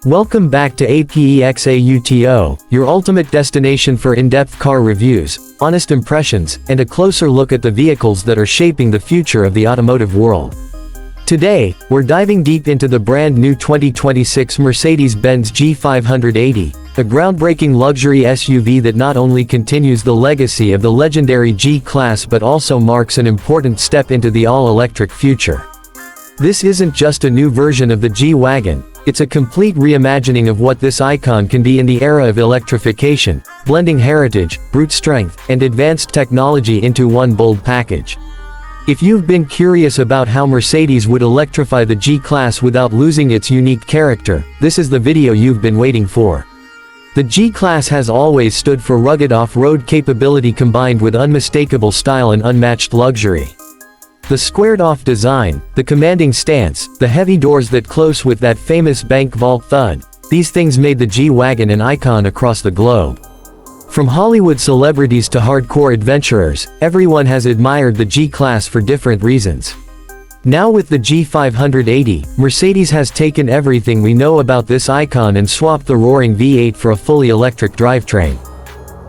Welcome back to APEXAUTO, your ultimate destination for in-depth car reviews, honest impressions, and a closer look at the vehicles that are shaping the future of the automotive world. Today, we're diving deep into the brand new 2026 Mercedes-Benz G580, a groundbreaking luxury SUV that not only continues the legacy of the legendary G-Class but also marks an important step into the all-electric future. This isn't just a new version of the G Wagon, it's a complete reimagining of what this icon can be in the era of electrification, blending heritage, brute strength, and advanced technology into one bold package. If you've been curious about how Mercedes would electrify the G-Class without losing its unique character, this is the video you've been waiting for. The G-Class has always stood for rugged off-road capability combined with unmistakable style and unmatched luxury. The squared-off design, the commanding stance, the heavy doors that close with that famous bank vault thud, these things made the G-Wagon an icon across the globe. From Hollywood celebrities to hardcore adventurers, everyone has admired the G-Class for different reasons. Now with the G580, Mercedes has taken everything we know about this icon and swapped the roaring V8 for a fully electric drivetrain.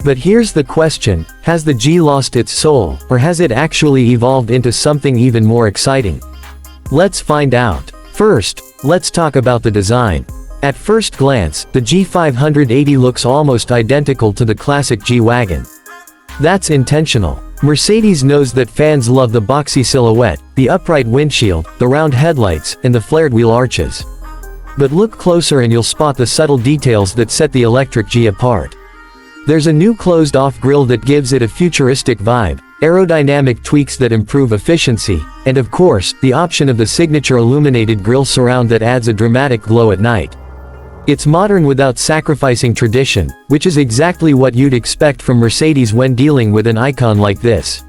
But here's the question, has the G lost its soul, or has it actually evolved into something even more exciting? Let's find out. First, let's talk about the design. At first glance, the G580 looks almost identical to the classic G-Wagon. That's intentional. Mercedes knows that fans love the boxy silhouette, the upright windshield, the round headlights, and the flared wheel arches. But look closer and you'll spot the subtle details that set the electric G apart. There's a new closed-off grille that gives it a futuristic vibe, aerodynamic tweaks that improve efficiency, and of course, the option of the signature illuminated grille surround that adds a dramatic glow at night. It's modern without sacrificing tradition, which is exactly what you'd expect from Mercedes when dealing with an icon like this.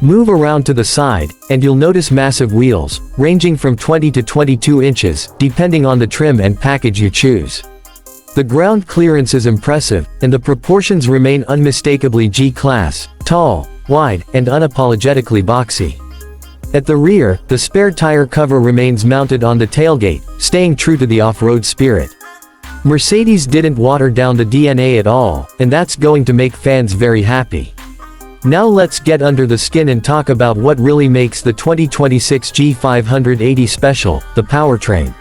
Move around to the side, and you'll notice massive wheels, ranging from 20 to 22 inches, depending on the trim and package you choose. The ground clearance is impressive, and the proportions remain unmistakably G-Class, tall, wide, and unapologetically boxy. At the rear, the spare tire cover remains mounted on the tailgate, staying true to the off-road spirit. Mercedes didn't water down the DNA at all, and that's going to make fans very happy. Now let's get under the skin and talk about what really makes the 2026 G580 special, the powertrain.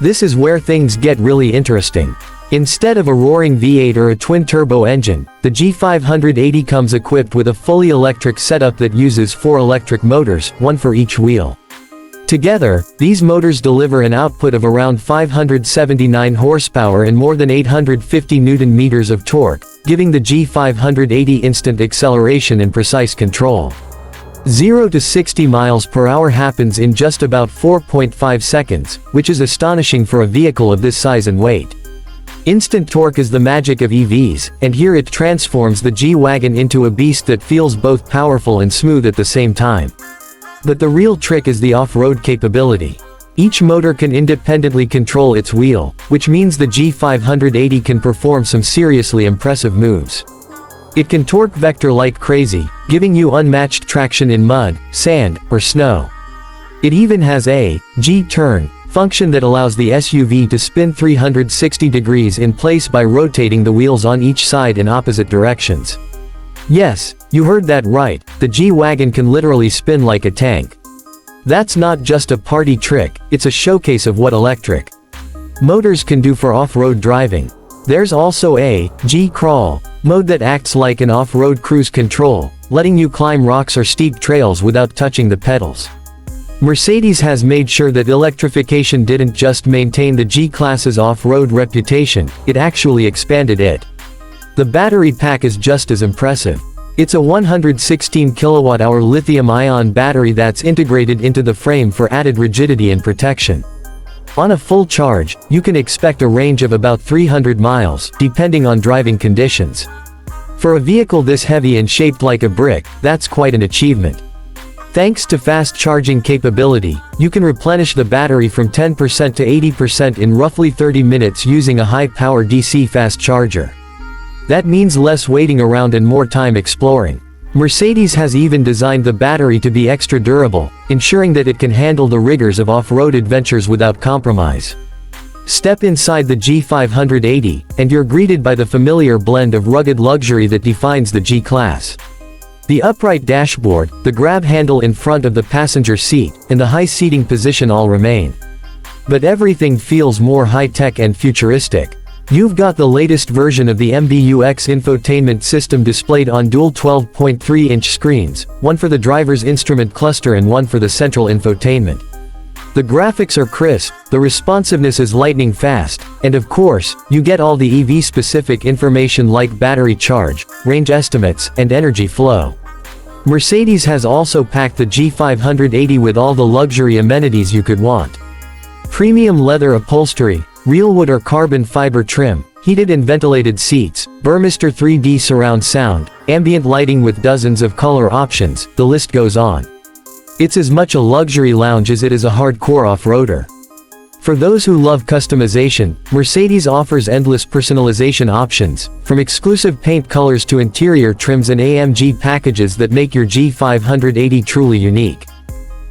This is where things get really interesting. Instead of a roaring V8 or a twin-turbo engine, the G580 comes equipped with a fully electric setup that uses 4 electric motors, one for each wheel. Together, these motors deliver an output of around 579 horsepower and more than 850 Nm of torque, giving the G580 instant acceleration and precise control. 0 to 60 miles per hour happens in just about 4.5 seconds, which is astonishing for a vehicle of this size and weight. Instant torque is the magic of EVs, and here it transforms the G-Wagon into a beast that feels both powerful and smooth at the same time. But the real trick is the off-road capability. Each motor can independently control its wheel, which means the G580 can perform some seriously impressive moves. It can torque vector like crazy, giving you unmatched traction in mud, sand, or snow. It even has a G-turn function that allows the SUV to spin 360 degrees in place by rotating the wheels on each side in opposite directions. Yes, you heard that right, the G-Wagon can literally spin like a tank. That's not just a party trick, it's a showcase of what electric motors can do for off-road driving. There's also a G-Crawl mode that acts like an off-road cruise control, letting you climb rocks or steep trails without touching the pedals. Mercedes has made sure that electrification didn't just maintain the G-Class's off-road reputation, it actually expanded it. The battery pack is just as impressive. It's a 116 kWh lithium-ion battery that's integrated into the frame for added rigidity and protection. On a full charge, you can expect a range of about 300 miles, depending on driving conditions. For a vehicle this heavy and shaped like a brick, that's quite an achievement. Thanks to fast charging capability, you can replenish the battery from 10% to 80% in roughly 30 minutes using a high-power DC fast charger. That means less waiting around and more time exploring. Mercedes has even designed the battery to be extra durable, ensuring that it can handle the rigors of off-road adventures without compromise. Step inside the G580, and you're greeted by the familiar blend of rugged luxury that defines the G-Class. The upright dashboard, the grab handle in front of the passenger seat, and the high seating position all remain. But everything feels more high-tech and futuristic. You've got the latest version of the MBUX infotainment system displayed on dual 12.3-inch screens, one for the driver's instrument cluster and one for the central infotainment. The graphics are crisp, the responsiveness is lightning fast, and of course, you get all the EV-specific information like battery charge, range estimates, and energy flow. Mercedes has also packed the G580 with all the luxury amenities you could want. Premium leather upholstery, real wood or carbon fiber trim, heated and ventilated seats, Burmester 3D surround sound, ambient lighting with dozens of color options, the list goes on. It's as much a luxury lounge as it is a hardcore off-roader. For those who love customization, Mercedes offers endless personalization options, from exclusive paint colors to interior trims and AMG packages that make your G580 truly unique.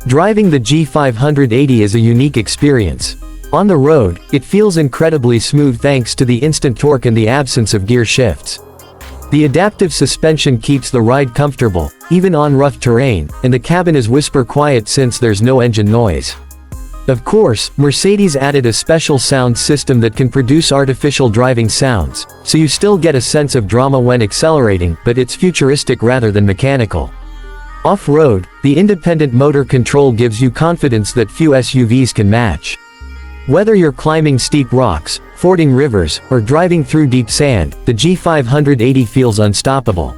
Driving the G580 is a unique experience. On the road, it feels incredibly smooth thanks to the instant torque and the absence of gear shifts. The adaptive suspension keeps the ride comfortable, even on rough terrain, and the cabin is whisper quiet since there's no engine noise. Of course, Mercedes added a special sound system that can produce artificial driving sounds, so you still get a sense of drama when accelerating, but it's futuristic rather than mechanical. Off-road, the independent motor control gives you confidence that few SUVs can match. Whether you're climbing steep rocks, fording rivers, or driving through deep sand, the G580 feels unstoppable.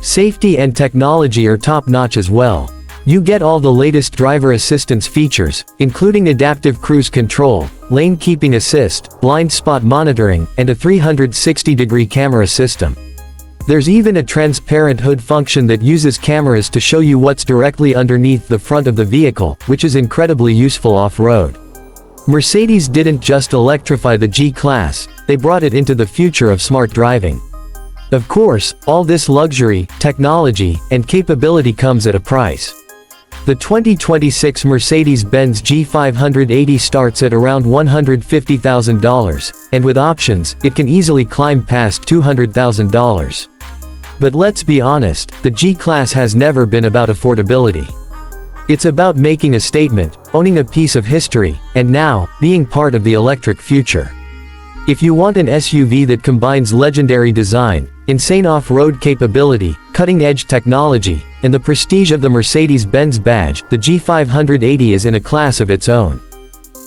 Safety and technology are top-notch as well. You get all the latest driver assistance features, including adaptive cruise control, lane keeping assist, blind spot monitoring, and a 360-degree camera system. There's even a transparent hood function that uses cameras to show you what's directly underneath the front of the vehicle, which is incredibly useful off-road. Mercedes didn't just electrify the G-Class, they brought it into the future of smart driving. Of course, all this luxury, technology, and capability comes at a price. The 2026 Mercedes-Benz G580 starts at around $150,000, and with options, it can easily climb past $200,000. But let's be honest, the G-Class has never been about affordability. It's about making a statement, owning a piece of history, and now, being part of the electric future. If you want an SUV that combines legendary design, insane off-road capability, cutting-edge technology, and the prestige of the Mercedes-Benz badge, the G580 is in a class of its own.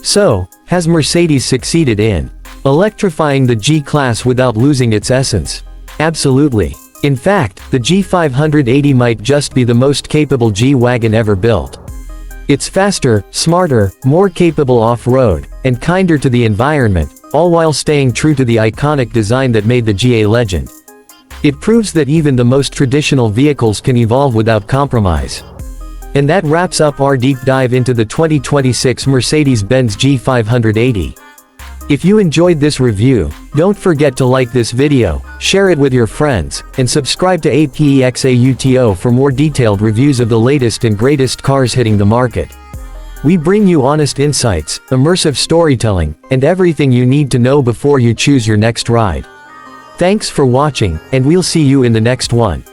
So, has Mercedes succeeded in electrifying the G-Class without losing its essence? Absolutely. In fact, the G580 might just be the most capable G Wagon ever built. It's faster, smarter, more capable off-road, and kinder to the environment, all while staying true to the iconic design that made the G a legend. It proves that even the most traditional vehicles can evolve without compromise. And that wraps up our deep dive into the 2026 Mercedes-Benz G580. If you enjoyed this review, don't forget to like this video, share it with your friends, and subscribe to APEXAUTO for more detailed reviews of the latest and greatest cars hitting the market. We bring you honest insights, immersive storytelling, and everything you need to know before you choose your next ride. Thanks for watching, and we'll see you in the next one.